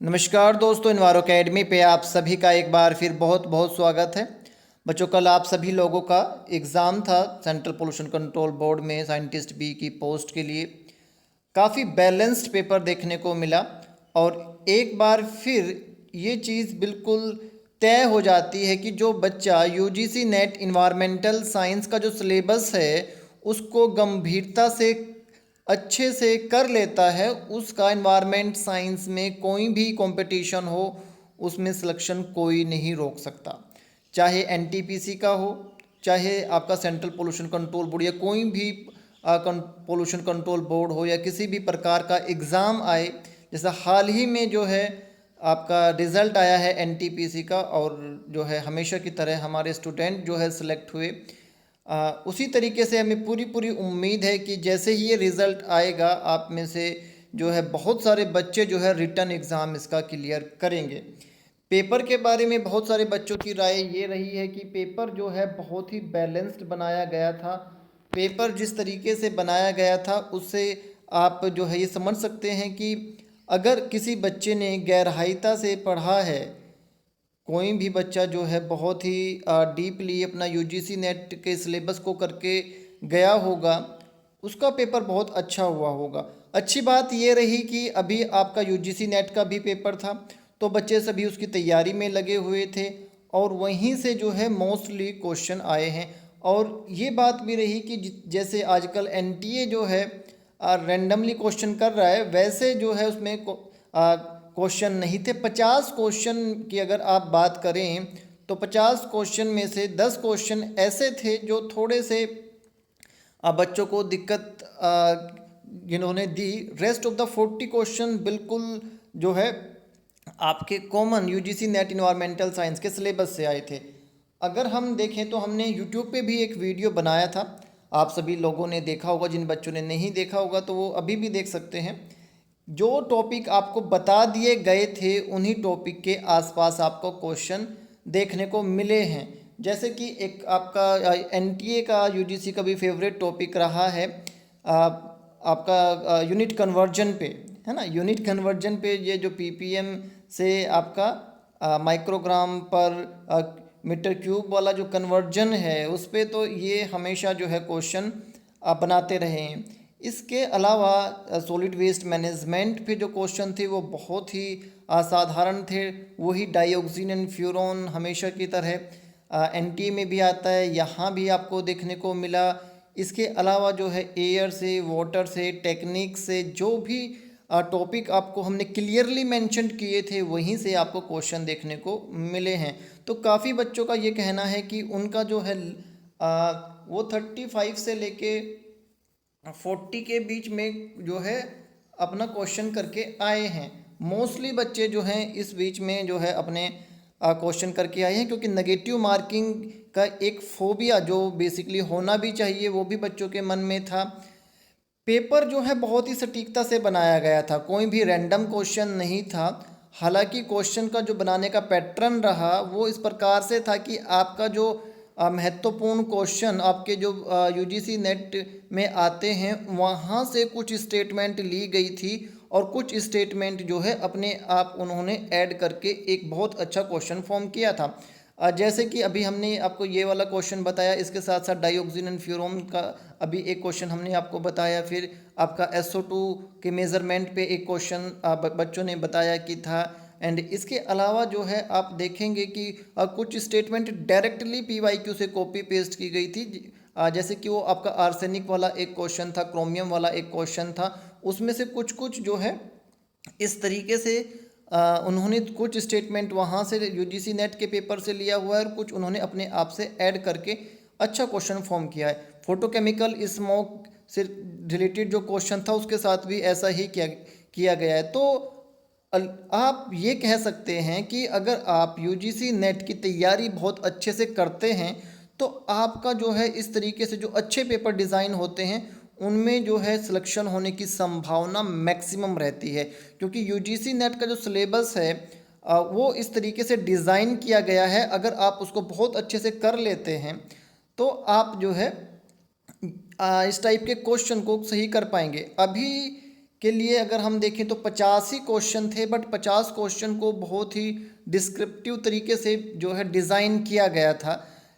नमस्कार दोस्तों, इन्वायरो अकेडमी पे आप सभी का एक बार फिर बहुत बहुत स्वागत है। बच्चों, कल आप सभी लोगों का एग्ज़ाम था सेंट्रल पोल्यूशन कंट्रोल बोर्ड में साइंटिस्ट बी की पोस्ट के लिए। काफ़ी बैलेंस्ड पेपर देखने को मिला और एक बार फिर ये चीज़ बिल्कुल तय हो जाती है कि जो बच्चा यूजीसी नेट इन्वायरमेंटल साइंस का जो सिलेबस है उसको गंभीरता से अच्छे से कर लेता है, उसका इन्वायरमेंट साइंस में कोई भी कंपटीशन हो उसमें सिलेक्शन कोई नहीं रोक सकता। चाहे एनटीपीसी का हो, चाहे आपका सेंट्रल पोल्यूशन कंट्रोल बोर्ड या कोई भी पोल्यूशन कंट्रोल बोर्ड हो या किसी भी प्रकार का एग्ज़ाम आए। जैसा हाल ही में जो है आपका रिज़ल्ट आया है एनटीपीसी का, और जो है हमेशा की तरह हमारे स्टूडेंट जो है सिलेक्ट हुए। उसी तरीके से हमें पूरी पूरी उम्मीद है कि जैसे ही ये रिज़ल्ट आएगा आप में से जो है बहुत सारे बच्चे जो है रिटर्न एग्ज़ाम इसका क्लियर करेंगे। पेपर के बारे में बहुत सारे बच्चों की राय ये रही है कि पेपर जो है बहुत ही बैलेंस्ड बनाया गया था। पेपर जिस तरीके से बनाया गया था उससे आप जो है ये समझ सकते हैं कि अगर किसी बच्चे ने गहराईता से पढ़ा है, कोई भी बच्चा जो है बहुत ही डीपली अपना यूजीसी नेट के सिलेबस को करके गया होगा, उसका पेपर बहुत अच्छा हुआ होगा। अच्छी बात ये रही कि अभी आपका यूजीसी नेट का भी पेपर था, तो बच्चे सभी उसकी तैयारी में लगे हुए थे और वहीं से जो है मोस्टली क्वेश्चन आए हैं। और ये बात भी रही कि जैसे आजकल एनटीए जो है रैंडमली क्वेश्चन कर रहा है, वैसे जो है उसमें क्वेश्चन नहीं थे। 50 क्वेश्चन की अगर आप बात करें तो 50 क्वेश्चन में से 10 क्वेश्चन ऐसे थे जो थोड़े से बच्चों को दिक्कत जिन्होंने दी। रेस्ट ऑफ द 40 क्वेश्चन बिल्कुल जो है आपके common UGC net environmental science के सिलेबस से आए थे। अगर हम देखें तो हमने यूट्यूब पे भी एक वीडियो बनाया था, आप सभी लोगों ने देखा होगा। जिन बच्चों ने नहीं देखा होगा तो वो अभी भी देख सकते हैं। जो टॉपिक आपको बता दिए गए थे उन्हीं टॉपिक के आसपास आपको क्वेश्चन देखने को मिले हैं। जैसे कि एक आपका एनटीए का यूजीसी का भी फेवरेट टॉपिक रहा है आपका यूनिट कन्वर्जन पे, है ना। यूनिट कन्वर्जन पे ये जो पीपीएम से आपका माइक्रोग्राम पर मीटर क्यूब वाला जो कन्वर्जन है उस पे तो ये हमेशा जो है क्वेश्चन बनाते रहे हैं। इसके अलावा सॉलिड वेस्ट मैनेजमेंट पे जो क्वेश्चन थे वो बहुत ही असाधारण थे। वही डाइऑक्सिन एंड फ्यूरॉन हमेशा की तरह एनटीए में भी आता है, यहाँ भी आपको देखने को मिला। इसके अलावा जो है एयर से, वाटर से, टेक्निक से जो भी टॉपिक आपको हमने क्लियरली मेंशन किए थे वहीं से आपको क्वेश्चन देखने को मिले हैं। तो काफ़ी बच्चों का ये कहना है कि उनका जो है वो 35 से लेके 40 के बीच में जो है अपना क्वेश्चन करके आए हैं। मोस्टली बच्चे जो हैं इस बीच में जो है अपने क्वेश्चन करके आए हैं, क्योंकि नेगेटिव मार्किंग का एक फोबिया जो बेसिकली होना भी चाहिए वो भी बच्चों के मन में था। पेपर जो है बहुत ही सटीकता से बनाया गया था, कोई भी रैंडम क्वेश्चन नहीं था। हालांकि क्वेश्चन का जो बनाने का पैटर्न रहा वो इस प्रकार से था कि आपका जो महत्वपूर्ण क्वेश्चन आपके जो यूजीसी नेट में आते हैं वहाँ से कुछ स्टेटमेंट ली गई थी और कुछ स्टेटमेंट जो है अपने आप उन्होंने ऐड करके एक बहुत अच्छा क्वेश्चन फॉर्म किया था। जैसे कि अभी हमने आपको ये वाला क्वेश्चन बताया, इसके साथ साथ डाइऑक्सिन एंड फ्यूरोन का अभी एक क्वेश्चन हमने आपको बताया। फिर आपका SO2 के मेज़रमेंट पे एक क्वेश्चन बच्चों ने बताया कि था। एंड इसके अलावा जो है आप देखेंगे कि कुछ स्टेटमेंट डायरेक्टली PYQ से कॉपी पेस्ट की गई थी। जैसे कि वो आपका आर्सेनिक वाला एक क्वेश्चन था, क्रोमियम वाला एक क्वेश्चन था। उसमें से कुछ कुछ जो है इस तरीके से उन्होंने कुछ स्टेटमेंट वहाँ से यूजीसी नेट के पेपर से लिया हुआ है और कुछ उन्होंने अपने आप से ऐड करके अच्छा क्वेश्चन फॉर्म किया है। फोटोकेमिकल स्मोक से रिलेटेड जो क्वेश्चन था उसके साथ भी ऐसा ही किया गया है। तो आप ये कह सकते हैं कि अगर आप यूजीसी नेट की तैयारी बहुत अच्छे से करते हैं तो आपका जो है इस तरीके से जो अच्छे पेपर डिज़ाइन होते हैं उनमें जो है सिलेक्शन होने की संभावना मैक्सिमम रहती है। क्योंकि यूजीसी नेट का जो सिलेबस है वो इस तरीके से डिज़ाइन किया गया है, अगर आप उसको बहुत अच्छे से कर लेते हैं तो आप जो है इस टाइप के क्वेश्चन को सही कर पाएंगे। अभी के लिए अगर हम देखें तो 50 ही क्वेश्चन थे, बट 50 क्वेश्चन को बहुत ही डिस्क्रिप्टिव तरीके से जो है डिज़ाइन किया गया था।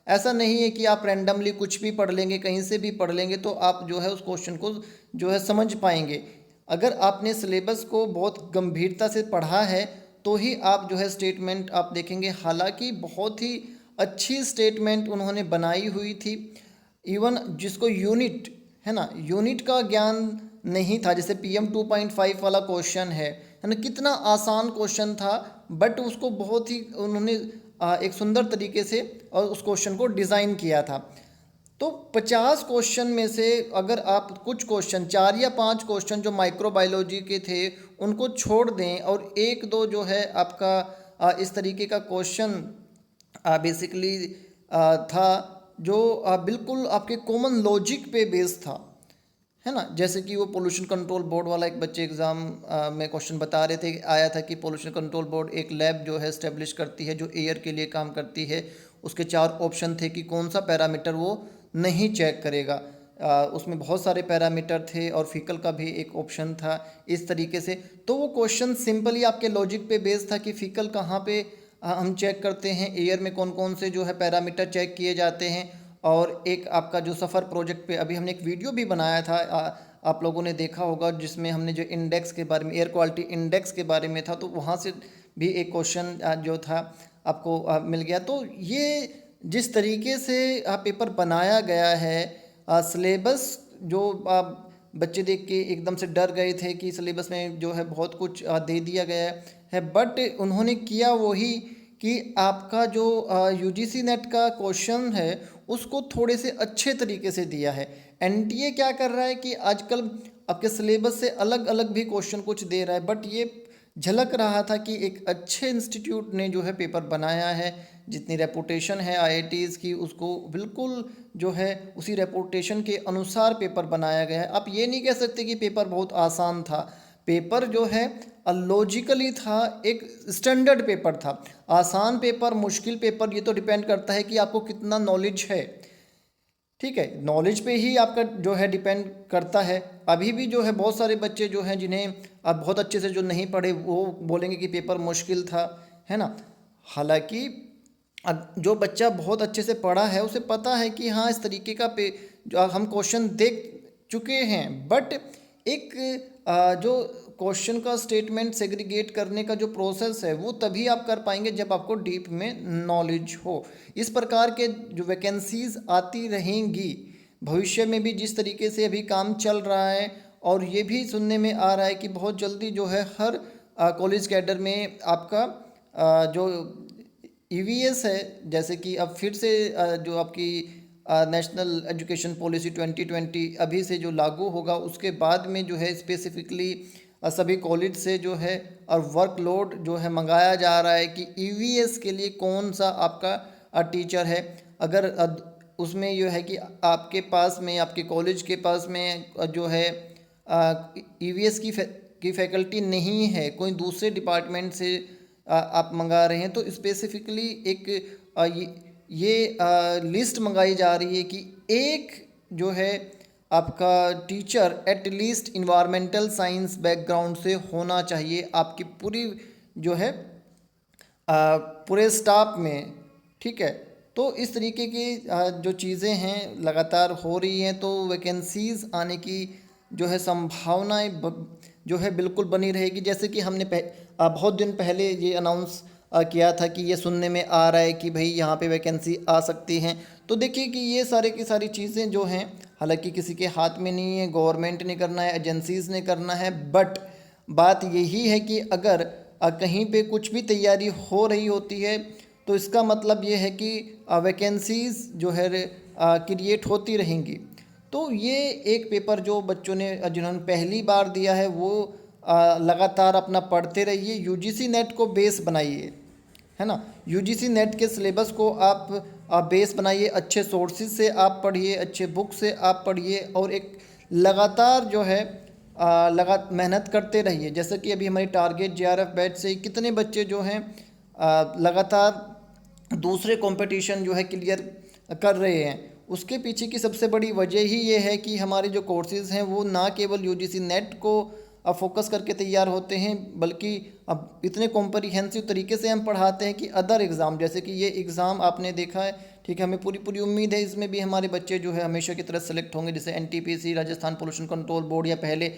ऐसा नहीं है कि आप रैंडमली कुछ भी पढ़ लेंगे, कहीं से भी पढ़ लेंगे तो आप जो है उस क्वेश्चन को जो है समझ पाएंगे। अगर आपने सिलेबस को बहुत गंभीरता से पढ़ा है तो ही आप जो है स्टेटमेंट आप देखेंगे। हालांकि बहुत ही अच्छी स्टेटमेंट उन्होंने बनाई हुई थी। इवन जिसको यूनिट है ना, यूनिट का ज्ञान नहीं था, जैसे PM 2.5 वाला क्वेश्चन है ना, कितना आसान क्वेश्चन था, बट उसको बहुत ही उन्होंने एक सुंदर तरीके से और उस क्वेश्चन को डिज़ाइन किया था। तो 50 क्वेश्चन में से अगर आप कुछ क्वेश्चन 4 या 5 क्वेश्चन जो माइक्रोबायोलॉजी के थे उनको छोड़ दें और एक दो जो है आपका इस तरीके का क्वेश्चन बेसिकली था जो बिल्कुल आपके कॉमन लॉजिक पे बेस्ड था, है ना। जैसे कि वो पोल्यूशन कंट्रोल बोर्ड वाला एक बच्चे एग्ज़ाम में क्वेश्चन बता रहे थे, आया था कि पोल्यूशन कंट्रोल बोर्ड एक लैब जो है इस्टेब्लिश करती है जो एयर के लिए काम करती है। उसके 4 ऑप्शन थे कि कौन सा पैरामीटर वो नहीं चेक करेगा। उसमें बहुत सारे पैरामीटर थे और फीकल का भी एक ऑप्शन था इस तरीके से। तो वो क्वेश्चन सिंपली आपके लॉजिक पे बेस्ड था कि फीकल कहाँ पे हम चेक करते हैं, एयर में कौन कौन से जो है पैरामीटर चेक किए जाते हैं। और एक आपका जो सफ़र प्रोजेक्ट पे अभी हमने एक वीडियो भी बनाया था, आप लोगों ने देखा होगा, जिसमें हमने जो इंडेक्स के बारे में, एयर क्वालिटी इंडेक्स के बारे में था, तो वहाँ से भी एक क्वेश्चन जो था आपको मिल गया। तो ये जिस तरीके से पेपर बनाया गया है, सिलेबस जो बच्चे देख के एकदम से डर गए थे कि सिलेबस में जो है बहुत कुछ दे दिया गया है, बट उन्होंने किया वही कि आपका जो UGC नेट का क्वेश्चन है उसको थोड़े से अच्छे तरीके से दिया है। NTA क्या कर रहा है कि आजकल आपके सिलेबस से अलग अलग भी क्वेश्चन कुछ दे रहा है, बट ये झलक रहा था कि एक अच्छे इंस्टीट्यूट ने जो है पेपर बनाया है, जितनी रेपुटेशन है IITs की उसको बिल्कुल जो है उसी रेपुटेशन के अनुसार पेपर बनाया गया है। आप ये नहीं कह सकते कि पेपर बहुत आसान था। पेपर जो है लॉजिकली था, एक स्टैंडर्ड पेपर था। आसान पेपर, मुश्किल पेपर, ये तो डिपेंड करता है कि आपको कितना नॉलेज है, ठीक है। नॉलेज पे ही आपका जो है डिपेंड करता है। अभी भी जो है बहुत सारे बच्चे जो हैं जिन्हें अब बहुत अच्छे से जो नहीं पढ़े वो बोलेंगे कि पेपर मुश्किल था, है ना। हालांकि अब जो बच्चा बहुत अच्छे से पढ़ा है उसे पता है कि हाँ इस तरीके का जो हम क्वेश्चन देख चुके हैं, बट एक जो क्वेश्चन का स्टेटमेंट सेग्रीगेट करने का जो प्रोसेस है वो तभी आप कर पाएंगे जब आपको डीप में नॉलेज हो। इस प्रकार के जो वैकेंसीज आती रहेंगी भविष्य में भी, जिस तरीके से अभी काम चल रहा है, और ये भी सुनने में आ रहा है कि बहुत जल्दी जो है हर कॉलेज कैडर में आपका जो EVS है, जैसे कि अब फिर से जो आपकी नेशनल एजुकेशन पॉलिसी 2020 अभी से जो लागू होगा, उसके बाद में जो है स्पेसिफिकली सभी कॉलेज से जो है और वर्कलोड जो है मंगाया जा रहा है कि EVS के लिए कौन सा आपका टीचर है। अगर उसमें यह है कि आपके पास में, आपके कॉलेज के पास में जो है EVS की फैकल्टी नहीं है, कोई दूसरे डिपार्टमेंट से आप मंगा रहे हैं, तो स्पेसिफिकली एक ये लिस्ट मंगाई जा रही है कि एक जो है आपका teacher at least environmental science background से होना चाहिए आपकी पूरी जो है पूरे स्टाफ में, ठीक है। तो इस तरीके की जो चीज़ें हैं लगातार हो रही हैं, तो वैकेंसीज़ आने की जो है संभावनाएं जो है बिल्कुल बनी रहेगी। जैसे कि हमने बहुत दिन पहले ये अनाउंस किया था कि ये सुनने में आ रहा है कि भाई यहाँ पे वैकेंसी आ सकती हैं। तो देखिए कि ये सारे की सारी चीज़ें जो हैं हालांकि किसी के हाथ में नहीं है, गवर्नमेंट ने करना है, एजेंसीज़ ने करना है, बट बात यही है कि अगर कहीं पे कुछ भी तैयारी हो रही होती है तो इसका मतलब ये है कि वैकेंसीज़ जो है क्रिएट होती रहेंगी। तो ये एक पेपर जो बच्चों ने जिन्होंने पहली बार दिया है वो लगातार अपना पढ़ते रहिए, UGC नेट को बेस बनाइए, है ना। UGC नेट के सिलेबस को आप बेस बनाइए, अच्छे सोर्सेज से आप पढ़िए, अच्छे बुक से आप पढ़िए, और एक लगातार जो है मेहनत करते रहिए। जैसे कि अभी हमारी टारगेट JRF बैच से कितने बच्चे जो हैं लगातार दूसरे कंपटीशन जो है क्लियर कर रहे हैं, उसके पीछे की सबसे बड़ी वजह ही ये है कि हमारे जो कोर्सेज़ हैं वो ना केवल UGC नेट को फोकस करके तैयार होते हैं, बल्कि अब इतने कॉम्प्रिहेंसिव तरीके से हम पढ़ाते हैं कि अदर एग्ज़ाम, जैसे कि ये एग्ज़ाम आपने देखा है, ठीक है, हमें पूरी पूरी उम्मीद है इसमें भी हमारे बच्चे जो है हमेशा की तरह सेलेक्ट होंगे, जैसे NTPC, Rajasthan pollution control board, या पहले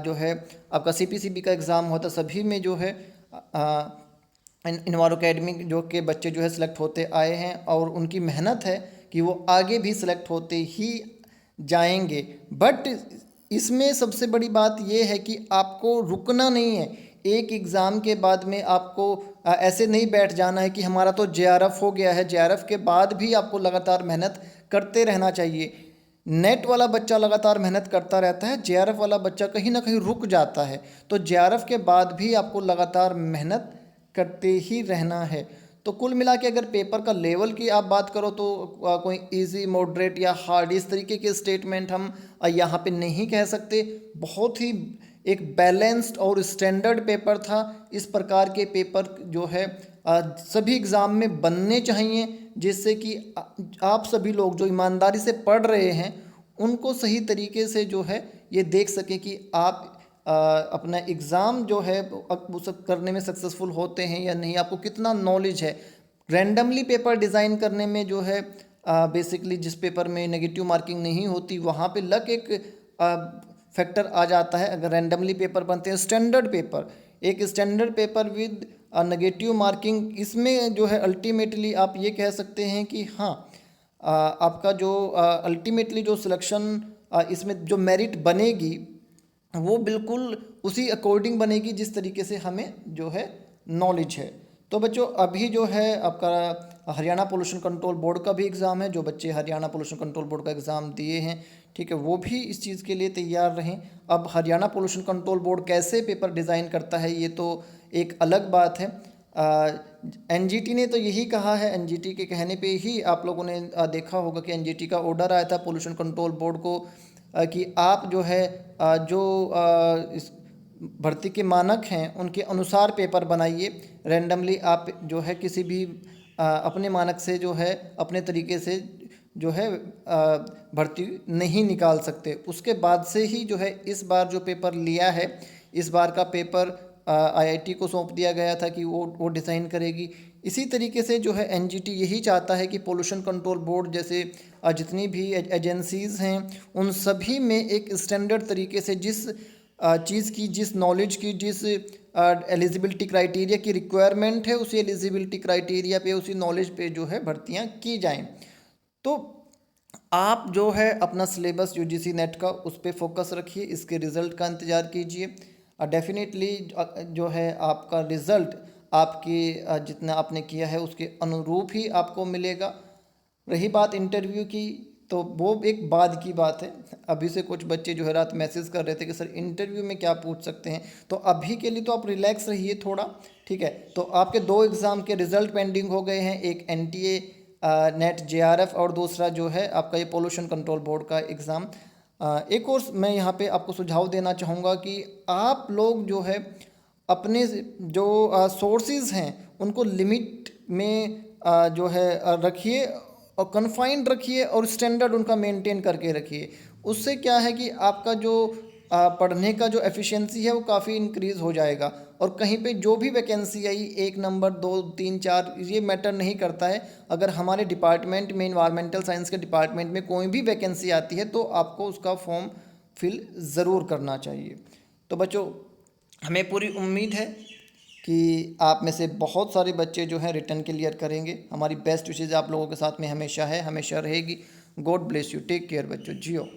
जो है आपका सीपीसीबी का एग्ज़ाम होता, सभी में जो है इन्वायरो अकेडमी जो के बच्चे जो है सिलेक्ट होते आए हैं, और उनकी मेहनत है कि वो आगे भी सिलेक्ट होते ही जाएंगे। बट इसमें सबसे बड़ी बात ये है कि आपको रुकना नहीं है। एक एग्ज़ाम के बाद में आपको ऐसे नहीं बैठ जाना है कि हमारा तो जेआरएफ हो गया है, जेआरएफ के बाद भी आपको लगातार मेहनत करते रहना चाहिए। नेट वाला बच्चा लगातार मेहनत करता रहता है, जेआरएफ वाला बच्चा कहीं ना कहीं रुक जाता है। तो जेआरएफ के बाद भी आपको लगातार मेहनत करते ही रहना है। तो कुल मिला के अगर पेपर का लेवल की आप बात करो तो कोई इजी, मॉडरेट या हार्ड इस तरीके के स्टेटमेंट हम यहाँ पे नहीं कह सकते। बहुत ही एक बैलेंस्ड और स्टैंडर्ड पेपर था। इस प्रकार के पेपर जो है सभी एग्ज़ाम में बनने चाहिए, जिससे कि आप सभी लोग जो ईमानदारी से पढ़ रहे हैं उनको सही तरीके से जो है ये देख सके कि आप अपना एग्ज़ाम जो है वो सब करने में सक्सेसफुल होते हैं या नहीं, आपको कितना नॉलेज है। रैंडमली पेपर डिज़ाइन करने में जो है बेसिकली जिस पेपर में नेगेटिव मार्किंग नहीं होती वहाँ पे लक एक फैक्टर आ जाता है। अगर रैंडमली पेपर बनते हैं, स्टैंडर्ड पेपर, एक standard paper with negative marking, इसमें जो है अल्टीमेटली आप ये कह सकते हैं कि हाँ आपका जो अल्टीमेटली जो सिलेक्शन इसमें जो मेरिट बनेगी वो बिल्कुल उसी अकॉर्डिंग बनेगी जिस तरीके से हमें जो है नॉलेज है। तो बच्चों अभी जो है आपका हरियाणा पोल्यूशन कंट्रोल बोर्ड का भी एग्ज़ाम है। जो बच्चे हरियाणा पोल्यूशन कंट्रोल बोर्ड का एग्ज़ाम दिए हैं, ठीक है, वो भी इस चीज़ के लिए तैयार रहें। अब हरियाणा पोल्यूशन कंट्रोल बोर्ड कैसे पेपर डिज़ाइन करता है ये तो एक अलग बात है। एनजीटी ने तो यही कहा है, एनजीटी के कहने पे ही आप लोगों ने देखा होगा कि एनजीटी का ऑर्डर आया था पोल्यूशन कंट्रोल बोर्ड को कि आप जो है जो इस भर्ती के मानक हैं उनके अनुसार पेपर बनाइए। रैंडमली आप जो है किसी भी अपने मानक से जो है अपने तरीके से जो है भर्ती नहीं निकाल सकते। उसके बाद से ही जो है इस बार जो पेपर लिया है, इस बार का पेपर आईआईटी को सौंप दिया गया था कि वो डिज़ाइन करेगी। इसी तरीके से जो है एनजीटी यही चाहता है कि पोल्यूशन कंट्रोल बोर्ड जैसे जितनी भी एजेंसीज़ हैं उन सभी में एक स्टैंडर्ड तरीके से जिस चीज़ की, जिस नॉलेज की, जिस एलिजिबिलिटी क्राइटेरिया की रिक्वायरमेंट है, उसी एलिजिबिलिटी क्राइटेरिया पे, उसी नॉलेज पे जो है भर्तियां की जाएं। तो आप जो है अपना सिलेबस यूजीसी नेट का उस पर फोकस रखिए, इसके रिज़ल्ट का इंतज़ार कीजिए। डेफिनेटली जो है आपका रिज़ल्ट आपकी जितना आपने किया है उसके अनुरूप ही आपको मिलेगा। रही बात इंटरव्यू की, तो वो एक बाद की बात है। अभी से कुछ बच्चे जो है रात मैसेज कर रहे थे कि सर इंटरव्यू में क्या पूछ सकते हैं, तो अभी के लिए तो आप रिलैक्स रहिए थोड़ा, ठीक है। तो आपके 2 एग्ज़ाम के रिज़ल्ट पेंडिंग हो गए हैं, एक एनटीए नेट जेआरएफ और दूसरा जो है आपका ये पोल्यूशन कंट्रोल बोर्ड का एग्ज़ाम। एक और मैं यहाँ पे आपको सुझाव देना चाहूँगा कि आप लोग जो है अपने जो सोर्सेज हैं उनको लिमिट में जो है रखिए और कन्फाइंड रखिए और स्टैंडर्ड उनका मेंटेन करके रखिए। उससे क्या है कि आपका जो पढ़ने का जो एफिशिएंसी है वो काफ़ी इंक्रीज़ हो जाएगा। और कहीं पे जो भी वैकेंसी आई 1 नंबर 2 3 4 ये मैटर नहीं करता है। अगर हमारे डिपार्टमेंट में, इन्वायरमेंटल साइंस के डिपार्टमेंट में कोई भी वैकेंसी आती है तो आपको उसका फॉर्म फिल ज़रूर करना चाहिए। तो बच्चों हमें पूरी उम्मीद है कि आप में से बहुत सारे बच्चे जो हैं रिटर्न क्लियर करेंगे। हमारी बेस्ट विशेज़ आप लोगों के साथ में हमेशा है, हमेशा रहेगी। God bless you, take care बच्चों, जियो।